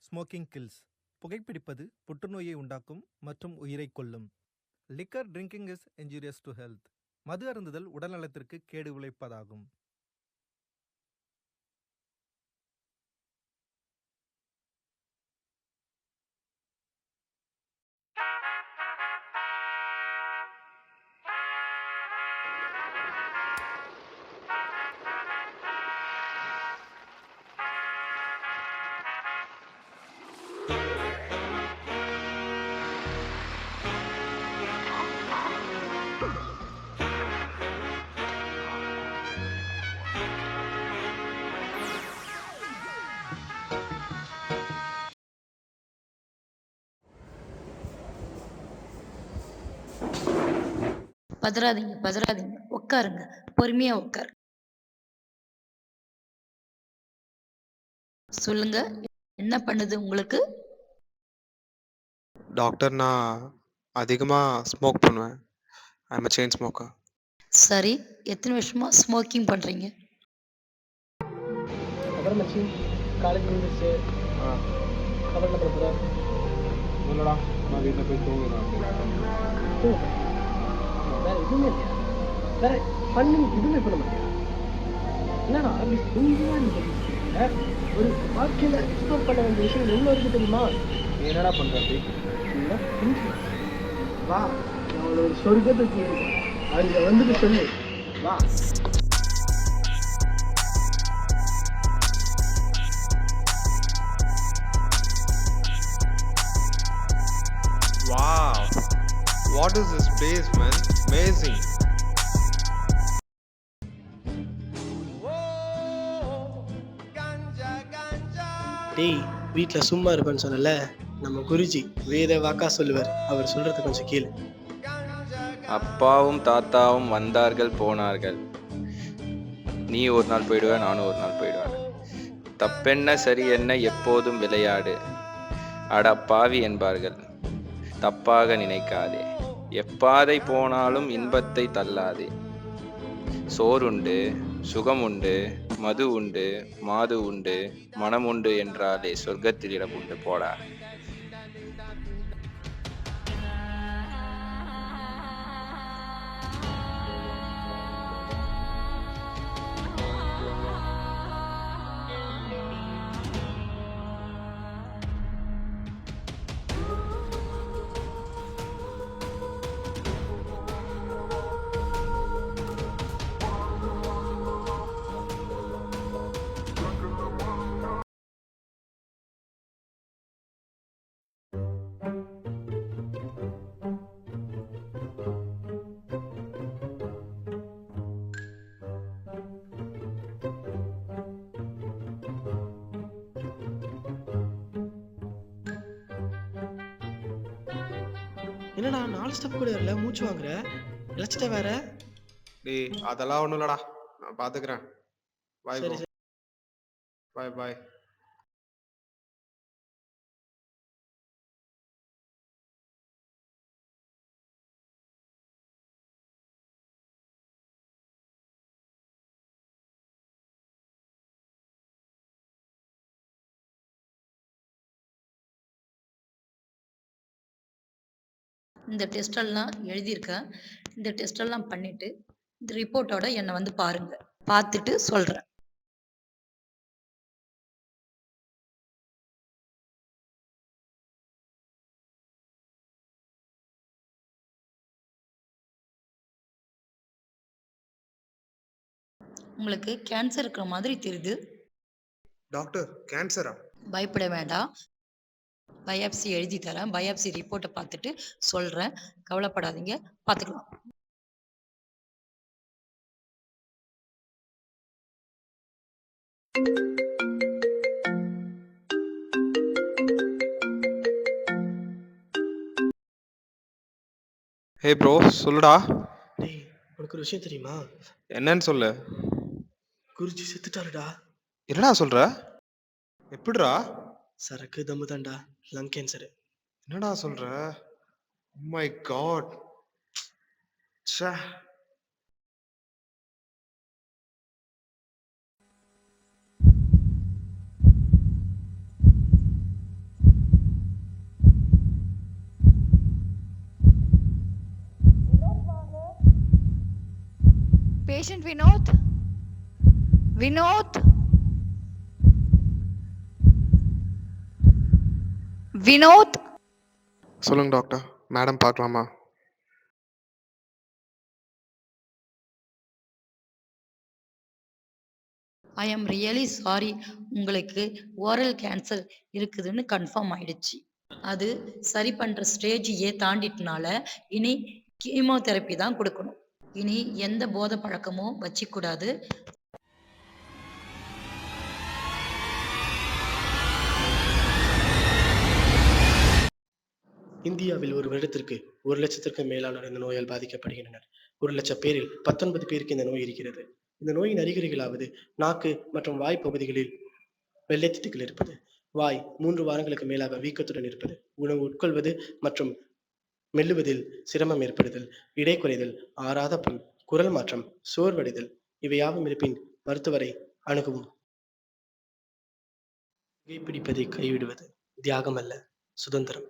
Smoking kills. புகைப்பிடிப்பது புற்றுநோயை உண்டாக்கும் மற்றும் உயிரைக் கொல்லும். Liquor drinking is injurious to health. மது அருந்துதல் உடல்நலத்திற்கு கேடு விளைவிப்பதாகும். பதறாதீங்க, உட்காருங்க, பொறுமையா உட்காரு. சொல்லுங்க, என்ன பண்ணுது உங்களுக்கு? டாக்டர், நான் அதிகமாக ஸ்மோக் பண்ணுவேன். I am chain smoker. சரி, எத்தனை வருஷமா ஸ்மோக்கிங் பண்றீங்க? அப்புறம் மச்சி காலேஜ் முடிஞ்சிருச்சு. அப்புறம் என்ன பண்ண போற? இல்லடா, நான் வீட்டில் போய் தூங்குறேன். வேற எதுவுமே இல்லையா? வேற பண்ணி எதுவுமே பண்ண மாட்டியா? என்னடா அப்படி கொஞ்சமா நீ ஒரு வாழ்க்கையில எக்ஸ்ப்ளோர் பண்ண வேண்டிய விஷயம் எவ்வளோ இருக்கு தெரியுமா? நீ என்னடா பண்ற அப்படி? வா, நான் ஒரு சொர்க்கத்துக்கு இருக்கேன், அங்க வந்துட்டு சொல்லு. வா. Wow, what is this place, man? Amazing. டேய், வீட்டில் சும்மா இருப்பேன்னு சொன்னல, நம்ம குருஜி வேத வாக்கா சொல்லுவார். அவர் சொல்றத கொஞ்சம் கேளு. அப்பாவும் தாத்தாவும் வந்தார்கள் போனார்கள். நீ ஒரு நாள் போயிடுவ, நானும் ஒரு நாள் போயிடுவேன். தப்பென்ன சரி என்ன எப்போதும் விளையாடு. அட பாவி என்பார்கள், தப்பாக நினைக்காதே. எப்பாதை போனாலும் இன்பத்தை தள்ளாதே. சோறுண்டு, சுகம் உண்டு, மது உண்டு, மாது உண்டு, மனம் உண்டு என்றாலே சொர்க்கத்தில் இடம் உண்டு போடா. என்னடா 4 ஸ்டெப் கூட வரல, மூச்சு வாங்குற, இழைச்சிட்ட வேற. டேய், அதெல்லாம் ஒன்றும் இல்லடா, நான் பார்த்துக்கிறேன். பாய் சரி ப்ரோ. சரி. பாய் பாய். இந்த டெஸ்டெல்லாம் எழுதியிருக்கேன். இந்த டெஸ்டெல்லாம் பண்ணிட்டு இந்த ரிப்போர்ட்டோட என்னை வந்து பாருங்க, பார்த்துட்டு சொல்றேன். உங்களுக்கு கேன்சர் இருக்கிற மாதிரி தெரியுது. டாக்டர், கேன்சரா? பயப்பட வேண்டாம், பயாப்சி எழுதி தரேன். பயாப்சி ரிப்போர்ட்டை பார்த்துட்டு சொல்றேன், கவலைப்படாதீங்க, பார்த்துக்கலாம். ஹே ப்ரோ, சொல்லுடா. டேய், உனக்கு ஒரு விஷயம் தெரியுமா? என்னன்னு சொல்லு. குருஜி செத்துட்டாருடா. என்னடா சொல்ற? எப்படிடா? சரக்கு தம்மு தான்டா, லங் கேன்சரு. என்னடா சொல்ற? My God. ச்சே. Patient Vinod? Vinod? Vinod? சொல்லுங்க டாக்டர். மேடம் பார்க்கலாமா? ஐ ஆம் ரியலி சாரி, உங்களுக்கு ஓரல் கேன்சர் இருக்குதுன்னு கன்ஃபார்ம் ஆயிடுச்சு. அது சரி பண்ற ஸ்டேஜையே தாண்டிட்டனால இனி கீமோதெரப்பி தான் கொடுக்கணும். இனி எந்த போதை பழக்கமும் வச்சுக்கூடாது. இந்தியாவில் ஒரு வருடத்திற்கு 1,00,000 மேலானோர் இந்த நோயால் பாதிக்கப்படுகின்றனர். 1,00,000 பேரில் 19 பேருக்கு இந்த நோய் இருக்கிறது. இந்த நோயின் அறிகுறிகளாவது நாக்கு மற்றும் வாய் பகுதிகளில் வெள்ளைத்திட்டுகள் இருப்பது, வாய் 3 வாரங்களுக்கு மேலாக வீக்கத்துடன் இருப்பது, உணவு உட்கொள்வது மற்றும் மெல்லுவதில் சிரமம் ஏற்படுதல், இடை குறைதல், ஆறாத புண், குரல் மாற்றம், சோர்வடைதல் இவையாவும் இருப்பின் மருத்துவரை அணுகவும். புகைப்பிடிப்பதை கைவிடுவது தியாகம் அல்ல, சுதந்திரம்.